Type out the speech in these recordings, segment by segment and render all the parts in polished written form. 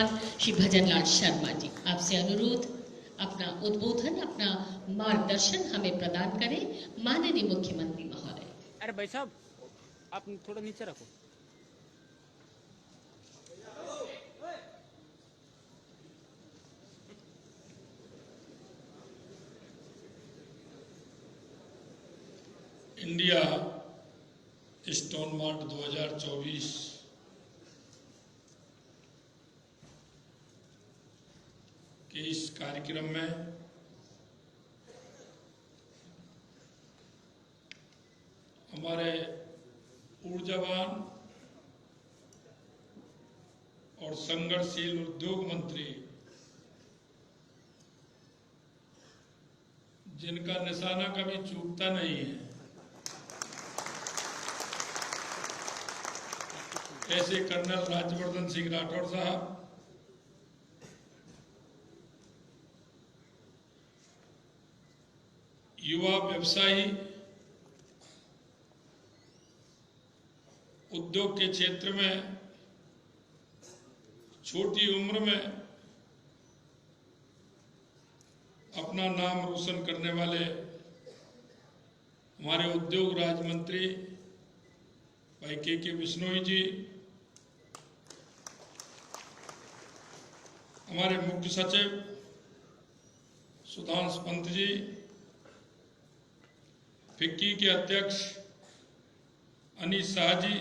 प्रधान श्री भजनलाल शर्मा जी, आपसे अनुरोध अपना उद्बोधन, अपना मार्गदर्शन हमें प्रदान करें। माननीय मुख्यमंत्री महोदय। अरे भाई साहब, आप थोड़ा नीचे रखो। इंडिया स्टोन मार्ट 2024 के इस कार्यक्रम में हमारे ऊर्जावान और संघर्षशील उद्योग मंत्री, जिनका निशाना कभी चूकता नहीं है, ऐसे कर्नल राज्यवर्धन सिंह राठौड़ साहब, युवा व्यवसायी, उद्योग के क्षेत्र में छोटी उम्र में अपना नाम रोशन करने वाले हमारे उद्योग राज्य मंत्री भाई के बिश्नोई जी, हमारे मुख्य सचिव सुधांशु पंत जी, फिक्की के अध्यक्ष अनीश शाह जी,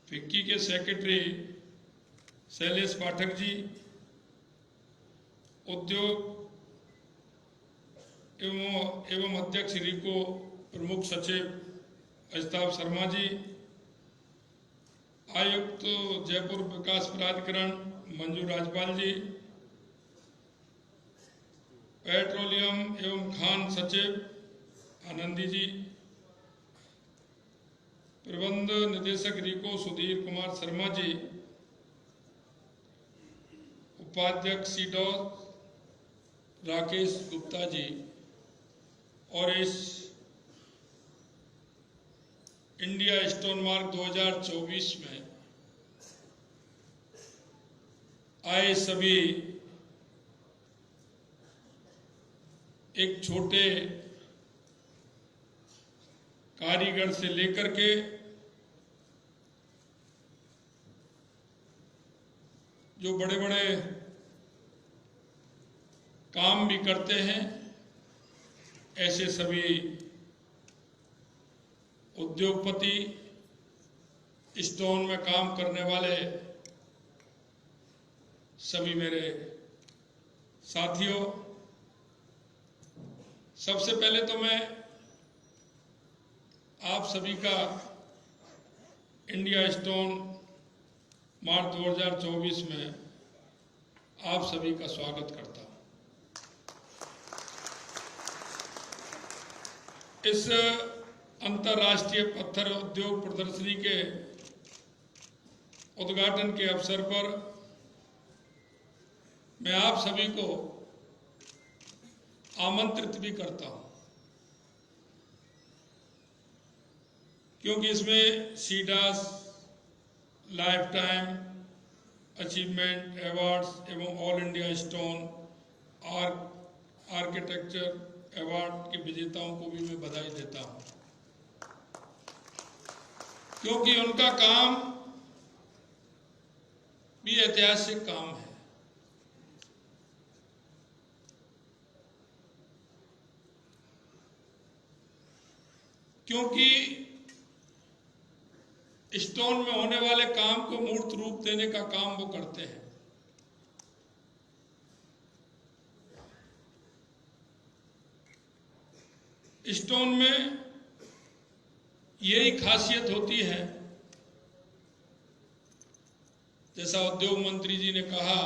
फिक्की के सेक्रेटरी शैलेश पाठक जी, उद्योग एवं अध्यक्ष रीको प्रमुख सचिव अजिताभ शर्मा जी, आयुक्त जयपुर विकास प्राधिकरण मंजू राजपाल जी, पेट्रोलियम एवं खान सचिव आनंदी जी, प्रबंध निदेशक रीको सुधीर कुमार शर्मा जी, उपाध्यक्ष सीडॉस राकेश गुप्ता जी, और इस इंडिया स्टोन मार्क 2024 में आए सभी एक छोटे कारीगर से लेकर के जो बड़े बड़े काम भी करते हैं, ऐसे सभी उद्योगपति, स्टोन में काम करने वाले सभी मेरे साथियों, सबसे पहले तो मैं आप सभी का इंडिया स्टोन मार्च 2024 में आप सभी का स्वागत करता हूं। इस अंतर्राष्ट्रीय पत्थर उद्योग प्रदर्शनी के उद्घाटन के अवसर पर मैं आप सभी को आमंत्रित भी करता हूं, क्योंकि इसमें सीडास लाइफ टाइम अचीवमेंट अवार्ड्स एवं all India stone architecture award के विजेताओं को भी मैं बधाई देता हूं, क्योंकि उनका काम भी ऐतिहासिक काम है। क्योंकि स्टोन में होने वाले काम को मूर्त रूप देने का काम वो करते हैं। स्टोन में यही खासियत होती है, जैसा उद्योग मंत्री जी ने कहा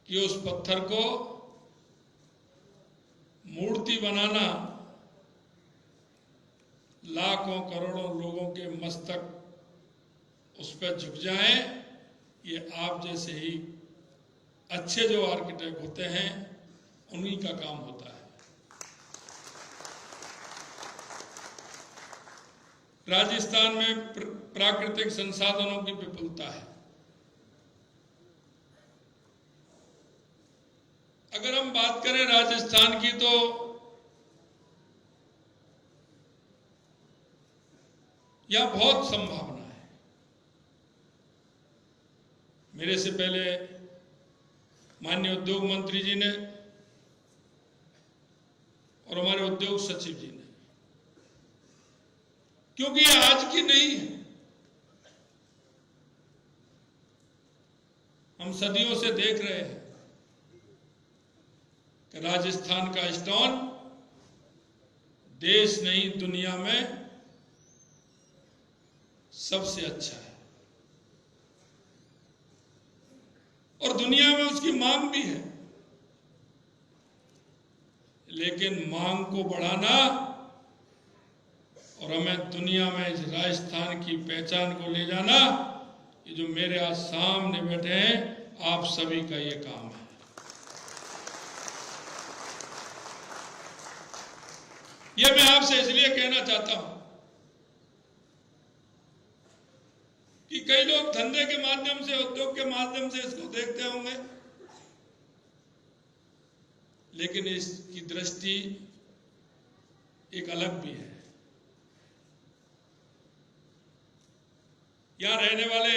कि उस पत्थर को मूर्ति बनाना लाखों करोड़ों लोगों के मस्तक उस पर झुक जाएं, ये आप जैसे ही अच्छे जो आर्किटेक्ट होते हैं उन्हीं का काम होता है। राजस्थान में प्राकृतिक संसाधनों की विपुलता है। अगर हम बात करें राजस्थान की तो यहां बहुत संभावना है। मेरे से पहले माननीय उद्योग मंत्री जी ने और हमारे उद्योग सचिव जी ने, क्योंकि ये आज की नहीं है, हम सदियों से देख रहे हैं कि राजस्थान का स्टोन देश नहीं दुनिया में सबसे अच्छा है और दुनिया में उसकी मांग भी है। लेकिन मांग को बढ़ाना और हमें दुनिया में इस राजस्थान की पहचान को ले जाना, ये जो मेरे आज सामने बैठे हैं आप सभी का ये काम है। ये मैं आपसे इसलिए कहना चाहता हूं कि कई लोग धंधे के माध्यम से, उद्योग के माध्यम से इसको देखते होंगे, लेकिन इसकी दृष्टि एक अलग भी है। यहां रहने वाले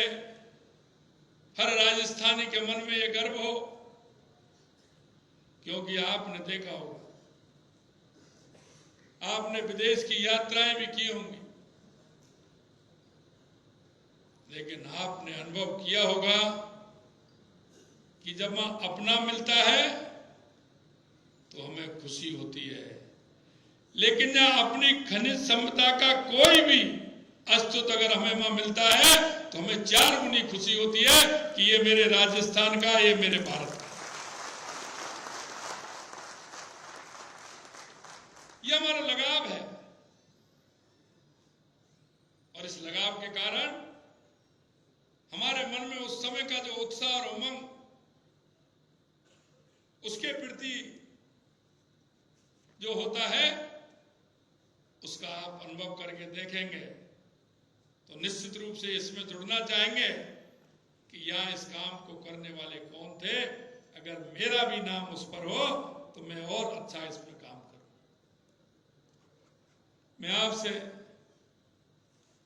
हर राजस्थानी के मन में यह गर्व हो, क्योंकि आपने देखा होगा, आपने विदेश की यात्राएं भी की होंगी, लेकिन आपने अनुभव किया होगा कि जब अपना मिलता है तो हमें खुशी होती है, लेकिन जहां अपनी खनिज संपदा का कोई भी अस्तित्व अगर हमें वहां मिलता है तो हमें 4 गुनी खुशी होती है कि ये मेरे राजस्थान का, ये मेरे भारत का। ये हमारा लगाव है और इस लगाव के कारण हमारे मन में उस समय का जो उत्साह और उमंग, उसके प्रति जो होता है, उसका आप अनुभव करके देखेंगे तो निश्चित रूप से इसमें जुड़ना चाहेंगे कि यहां इस काम को करने वाले कौन थे। अगर मेरा भी नाम उस पर हो तो मैं और अच्छा इसमें काम करूं। मैं आपसे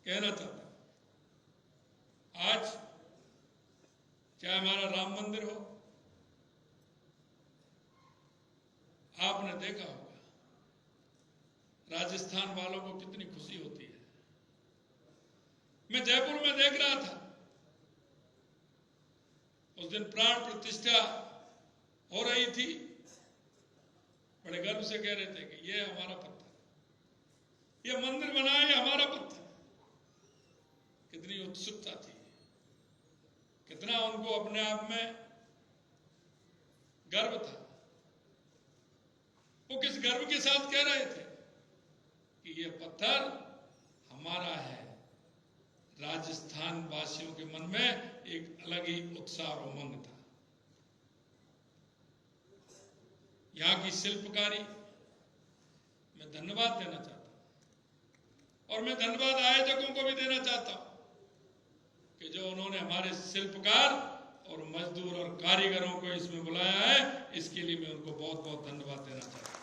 कहना चाहता हूं, आज चाहे हमारा राम मंदिर हो, आपने देखा होगा राजस्थान वालों को कितनी खुशी होती है। मैं जयपुर में देख रहा था, उस दिन प्राण प्रतिष्ठा हो रही थी, बड़े गर्व से कह रहे थे कि ये हमारा पत्थर, ये मंदिर बना है, ये हमारा पत्थर। कितनी उत्सुकता थी, कितना उनको अपने आप में गर्व था। वो किस गर्व के साथ कह रहे थे कि ये पत्थर हमारा है। राजस्थान वासियों के मन में एक अलग ही उत्साह और उमंग था। यहां की शिल्पकारी मैं धन्यवाद देना चाहता हूं और मैं धन्यवाद आयोजकों को भी देना चाहता हूं कि जो उन्होंने हमारे शिल्पकार और मजदूर और कारीगरों को इसमें बुलाया है, इसके लिए मैं उनको बहुत बहुत धन्यवाद देना चाहता हूं।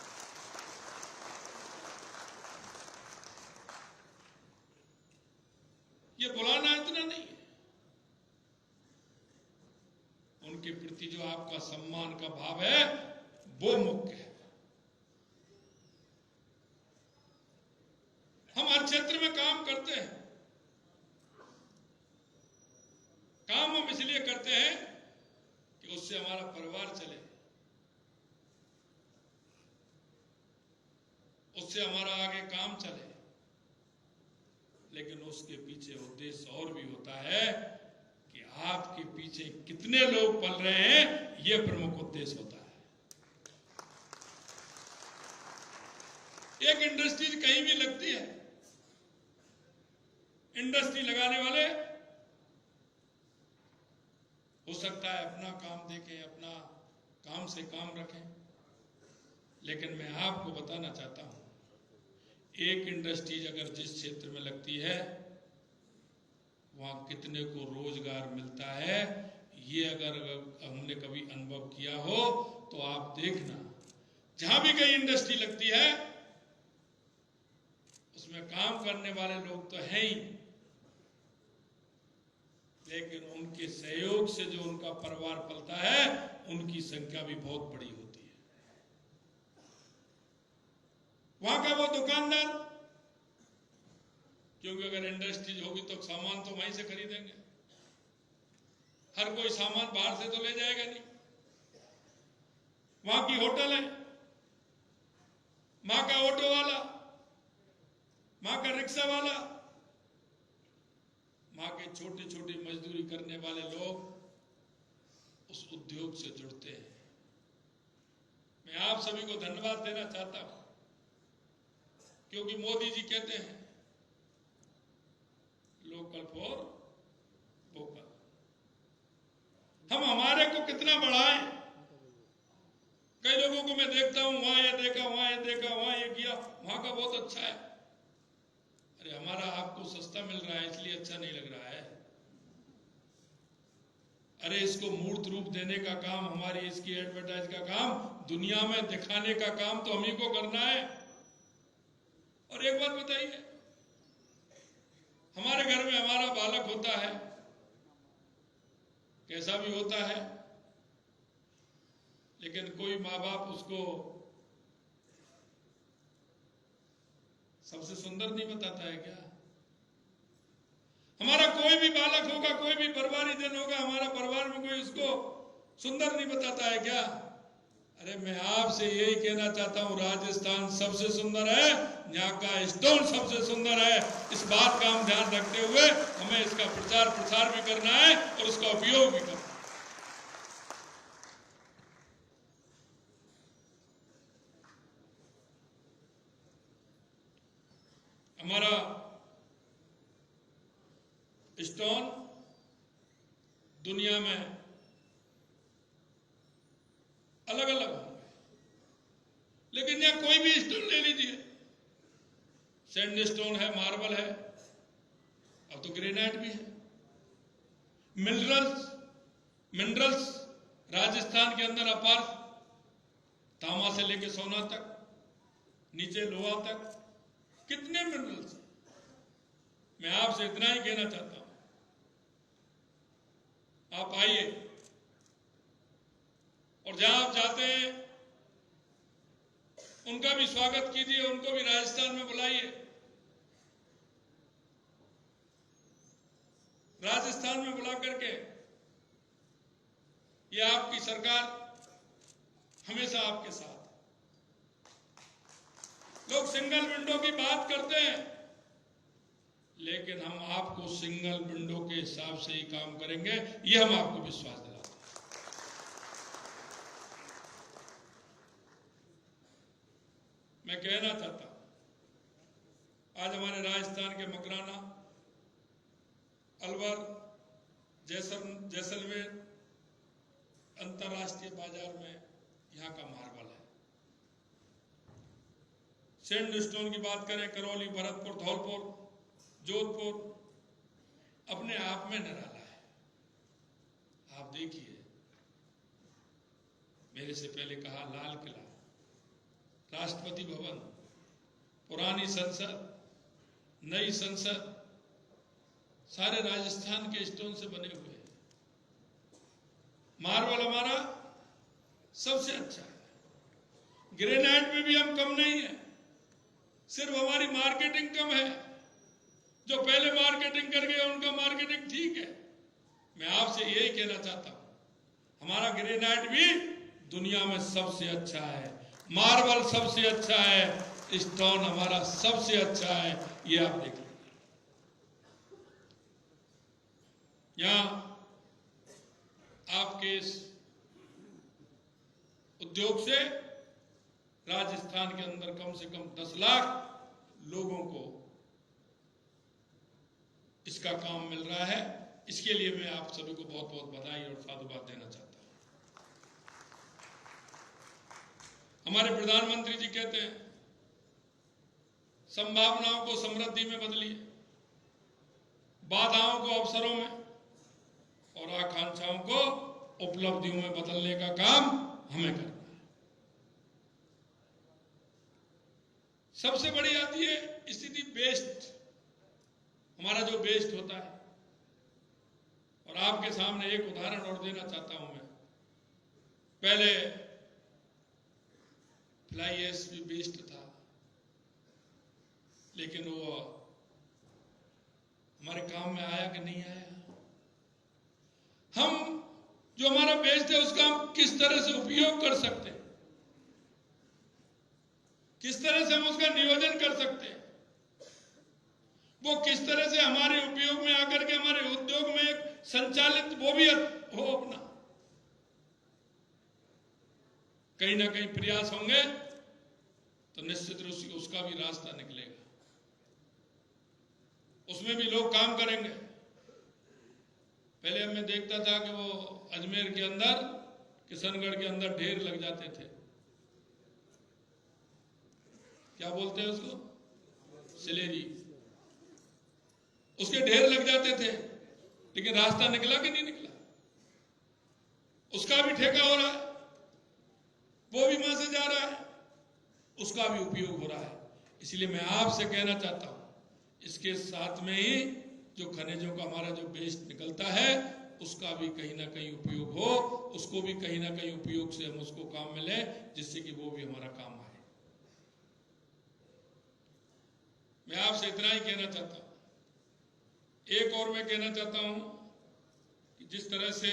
ये बुलाना इतना नहीं है, उनके प्रति जो आपका सम्मान का भाव है वो मुख्य है। हम हर क्षेत्र में काम करते हैं, काम हम इसलिए करते हैं कि उससे हमारा परिवार चले, उससे हमारा आगे काम चले, लेकिन उसके पीछे उद्देश्य और भी होता है कि आपके पीछे कितने लोग पल रहे हैं, यह प्रमुख उद्देश्य होता है। एक इंडस्ट्री कहीं भी लगती है, इंडस्ट्री लगाने वाले हो सकता है अपना काम देखें, अपना काम से काम रखें, लेकिन मैं आपको बताना चाहता हूं एक इंडस्ट्रीज अगर जिस क्षेत्र में लगती है वहां कितने को रोजगार मिलता है, ये अगर हमने कभी अनुभव किया हो तो आप देखना, जहां भी कहीं इंडस्ट्री लगती है उसमें काम करने वाले लोग तो हैं ही, लेकिन उनके सहयोग से जो उनका परिवार पलता है उनकी संख्या भी बहुत बड़ी होती है। वहां का वो दुकानदार, क्योंकि अगर इंडस्ट्रीज होगी तो सामान तो वहीं से खरीदेंगे, हर कोई सामान बाहर से तो ले जाएगा नहीं। वहां की होटल है, वहां का ऑटो वाला, वहां का रिक्शा वाला, वहां के छोटी छोटी मजदूरी करने वाले लोग उस उद्योग से जुड़ते हैं। मैं आप सभी को धन्यवाद देना चाहता हूं, क्योंकि मोदी जी कहते हैं लोकल फॉर वोकल। हम हमारे को कितना बढ़ाएं। कई लोगों को मैं देखता हूं, वहां ये देखा, वहां ये देखा, वहां ये किया, वहां का बहुत अच्छा है। अरे हमारा आपको सस्ता मिल रहा है इसलिए अच्छा नहीं लग रहा है। अरे इसको मूर्त रूप देने का काम, हमारी इसकी एडवर्टाइज का काम, दुनिया में दिखाने का काम तो हम ही को करना है। और एक बात बताइए, हमारे घर में हमारा बालक होता है, कैसा भी होता है, लेकिन कोई माँ बाप उसको सबसे सुंदर नहीं बताता है क्या? हमारा कोई भी बालक होगा, कोई भी परवारी जन होगा, हमारा परिवार में कोई उसको सुंदर नहीं बताता है क्या? अरे मैं आपसे यही कहना चाहता हूं, राजस्थान सबसे सुंदर है, यहाँ का स्टोन सबसे सुंदर है। इस बात का हम ध्यान रखते हुए हमें इसका प्रचार प्रसार भी करना है और उसका उपयोग भी करना है। हमारा स्टोन दुनिया में अलग अलग होंगे, लेकिन यहां कोई भी स्टोन ले लीजिए, सैंड स्टोन है, मार्बल है, अब तो ग्रेनाइट भी है। मिनरल्स राजस्थान के अंदर अपार, तांबा से लेके सोना तक, नीचे लोहा तक, कितने मिनरल्स हैं। मैं आपसे इतना ही कहना चाहता हूं, आप आइए और जहां आप जाते हैं उनका भी स्वागत कीजिए, उनको भी राजस्थान में बुलाइए। राजस्थान में बुला करके, ये आपकी सरकार हमेशा आपके साथ। लोग सिंगल विंडो की बात करते हैं, लेकिन हम आपको सिंगल विंडो के हिसाब से ही काम करेंगे, ये हम आपको विश्वास दिलाते हैं। मैं कहना चाहता हूं, आज हमारे राजस्थान के मकराना, अलवर, जैसलमेर अंतरराष्ट्रीय बाजार में यहां का मार्बल है। सैंड स्टोन की बात करें, करौली, भरतपुर, धौलपुर, जोधपुर, अपने आप में निराला है। आप देखिए, मेरे से पहले कहा लाल किला, राष्ट्रपति भवन, पुरानी संसद, नई संसद, सारे राजस्थान के स्टोन से बने हुए हैं। मार्बल हमारा सबसे अच्छा है। ग्रेनाइट में भी हम कम नहीं है, सिर्फ हमारी मार्केटिंग कम है। जो पहले मार्केटिंग कर गए उनका मार्केटिंग ठीक है। मैं आपसे यही कहना चाहता हूं, हमारा ग्रेनाइट भी दुनिया में सबसे अच्छा है, मार्बल सबसे अच्छा है, स्टोन हमारा सबसे अच्छा है। ये आप देख लीजिए। यहां आपके इस उद्योग से राजस्थान के अंदर कम से कम 10 लाख लोगों को इसका काम मिल रहा है। इसके लिए मैं आप सभी को बहुत बहुत बधाई और साधुवाद देना चाहता हूं। हमारे प्रधानमंत्री जी कहते हैं संभावनाओं को समृद्धि में बदलिए, बाधाओं को अवसरों में और आकांक्षाओं को उपलब्धियों में बदलने का काम हमें करना है। सबसे बड़ी आती है स्थिति बेस्ड, हमारा जो बेस्ड होता है। और आपके सामने एक उदाहरण और देना चाहता हूं मैं। पहले फ्लाई ऐश भी बेस्ड था, लेकिन वो हमारे काम में आया कि नहीं आया। हम जो हमारा बेस्ड है उसका हम किस तरह से उपयोग कर सकते हैं, किस तरह से हम उसका नियोजन कर सकते हैं, वो किस तरह से हमारे उपयोग में आकर के हमारे उद्योग में एक संचालित वो भी हो अपना। कहीं ना कहीं प्रयास होंगे तो निश्चित रूप से उसका भी रास्ता निकलेगा, उसमें भी लोग काम करेंगे। पहले मैं देखता था कि वो अजमेर के अंदर, किशनगढ़ के अंदर ढेर लग जाते थे, क्या बोलते हैं उसको, सिलेरी, उसके ढेर लग जाते थे। लेकिन रास्ता निकला कि नहीं निकला? उसका भी ठेका हो रहा है, वो भी वहां से जा रहा है, उसका भी उपयोग हो रहा है। इसलिए मैं आपसे कहना चाहता हूं, इसके साथ में ही जो खनिजों का हमारा जो वेस्ट निकलता है उसका भी कहीं ना कहीं उपयोग हो, उसको भी कहीं ना कहीं उपयोग से हम उसको काम में लें, जिससे कि वो भी हमारा काम आए। मैं आपसे इतना ही कहना चाहता हूं। एक और मैं कहना चाहता हूं कि जिस तरह से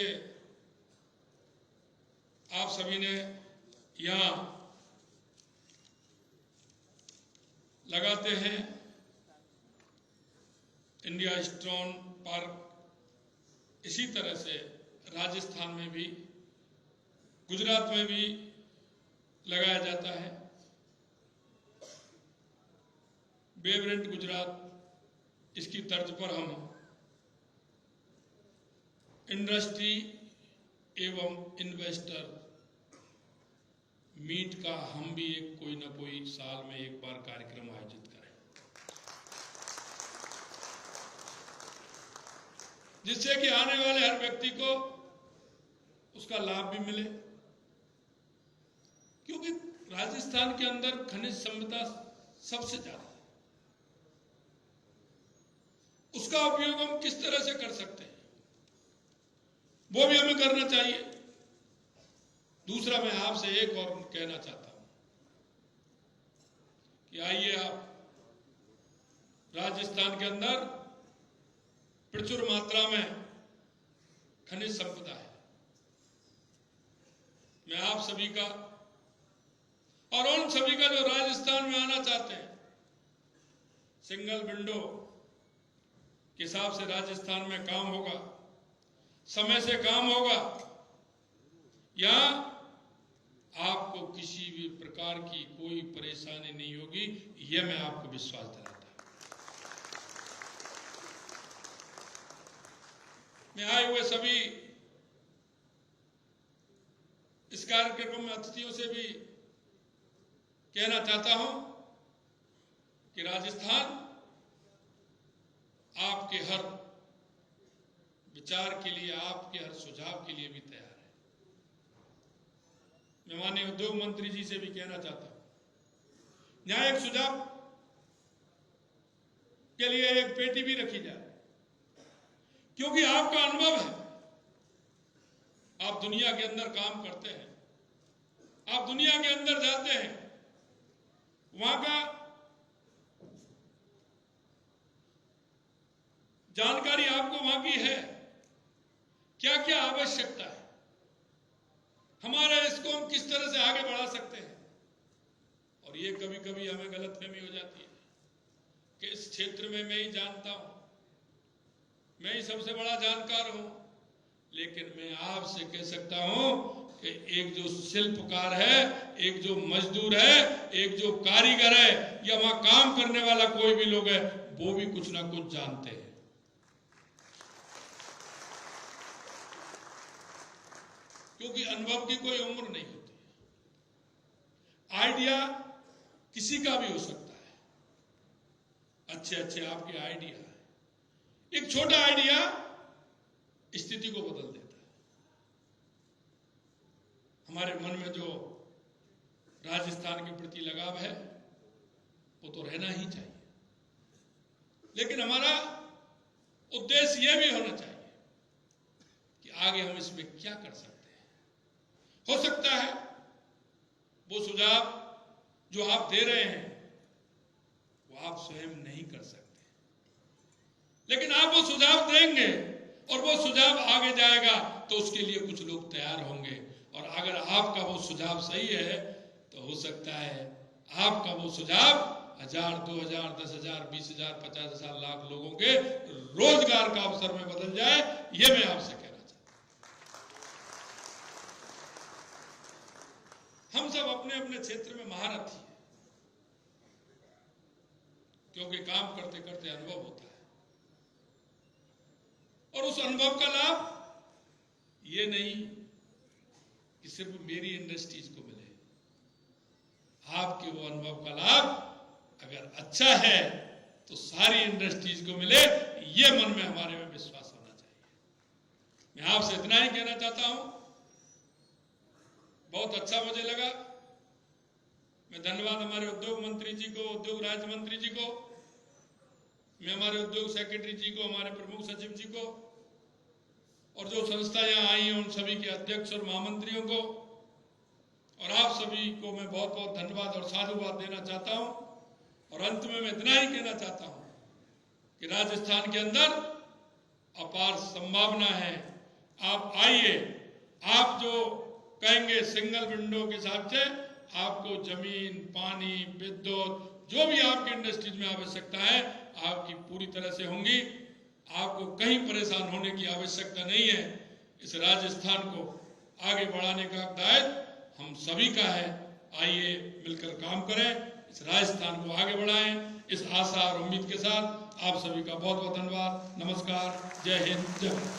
आप सभी ने यहां लगाते हैं इंडिया स्टोन पार्क, इसी तरह से राजस्थान में भी, गुजरात में भी लगाया जाता है। वाइब्रेंट गुजरात, इसकी तर्ज पर हम इंडस्ट्री एवं इन्वेस्टर मीट का हम भी एक कोई ना कोई साल में एक बार कार्यक्रम आयोजित करें, जिससे कि आने वाले हर व्यक्ति को उसका लाभ भी मिले। क्योंकि राजस्थान के अंदर खनिज संपदा सबसे ज्यादा है, उसका उपयोग हम किस तरह से कर सकते हैं वो भी हमें करना चाहिए। दूसरा, मैं आपसे एक और कहना चाहता हूं कि आइए आप, राजस्थान के अंदर प्रचुर मात्रा में खनिज संपदा है। मैं आप सभी का और उन सभी का जो राजस्थान में आना चाहते हैं, सिंगल विंडो के हिसाब से राजस्थान में काम होगा, समय से काम होगा, या आपको किसी भी प्रकार की कोई परेशानी नहीं होगी, यह मैं आपको विश्वास दिलाता हूं। मैं आए हुए सभी इस कार्यक्रम में अतिथियों से भी कहना चाहता हूं कि राजस्थान आपके हर विचार के लिए, आपके हर सुझाव के लिए भी तैयार है। मैं माननीय उद्योग मंत्री जी से भी कहना चाहता हूं, यहां एक सुझाव के लिए एक पेटी भी रखी जाए, क्योंकि आपका अनुभव है, आप दुनिया के अंदर काम करते हैं, आप दुनिया के अंदर जाते हैं, वहां का जानकारी आपको वहां की है, क्या क्या आवश्यकता है, हमारा इसको हम किस तरह से आगे बढ़ा सकते हैं। और ये कभी कभी हमें गलतफहमी हो जाती है कि इस क्षेत्र में मैं ही जानता हूं, मैं ही सबसे बड़ा जानकार हूं। लेकिन मैं आपसे कह सकता हूं कि एक जो शिल्पकार है, एक जो मजदूर है, एक जो कारीगर है, या वहां काम करने वाला कोई भी लोग है, वो भी कुछ ना कुछ जानते हैं। क्योंकि अनुभव की कोई उम्र नहीं होती है। आइडिया किसी का भी हो सकता है, अच्छे अच्छे आपके आइडिया है। एक छोटा आइडिया स्थिति को बदल देता है। हमारे मन में जो राजस्थान के प्रति लगाव है वो तो रहना ही चाहिए, लेकिन हमारा उद्देश्य यह भी होना चाहिए कि आगे हम इसमें क्या कर सकते हैं। हो सकता है वो सुझाव जो आप दे रहे हैं वो आप स्वयं नहीं कर सकते, लेकिन आप वो सुझाव देंगे और वो सुझाव आगे जाएगा तो उसके लिए कुछ लोग तैयार होंगे। और अगर आपका वो सुझाव सही है तो हो सकता है आपका वो सुझाव 1000, 2000, 10,000, 20,000, 50,000, लाख लोगों के रोजगार का अवसर में बदल जाए। ये मैं आपसे कहना चाहता हूं। हम सब अपने अपने क्षेत्र में महारथी हैं, क्योंकि काम करते करते अनुभव होता है, और उस अनुभव का लाभ ये नहीं कि सिर्फ मेरी इंडस्ट्रीज को मिले। आपके वो अनुभव का लाभ अगर अच्छा है तो सारी इंडस्ट्रीज को मिले, ये मन में हमारे में विश्वास होना चाहिए। मैं आपसे इतना ही कहना चाहता हूं। बहुत अच्छा मुझे लगा। मैं धन्यवाद हमारे उद्योग मंत्री जी को, उद्योग राज्य मंत्री जी को, मैं हमारे उद्योग सेक्रेटरी जी को, हमारे प्रमुख सचिव जी को, और जो संस्था यहां आई हैं उन सभी के अध्यक्ष और महामंत्रियों को, और आप सभी को मैं बहुत बहुत धन्यवाद और साधुवाद देना चाहता हूं। और अंत में मैं इतना ही कहना चाहता हूं कि राजस्थान के अंदर अपार संभावना है। आप आइए, आप जो कहेंगे सिंगल विंडो के हिसाब से आपको जमीन, पानी, विद्युत, जो भी आपकी इंडस्ट्रीज में आवश्यकता है आपकी पूरी तरह से होंगी। आपको कहीं परेशान होने की आवश्यकता नहीं है। इस राजस्थान को आगे बढ़ाने का दायित्व हम सभी का है। आइए मिलकर काम करें, इस राजस्थान को आगे बढ़ाएं। इस आशा और उम्मीद के साथ आप सभी का बहुत बहुत धन्यवाद। नमस्कार, जय हिंद, जय भारत।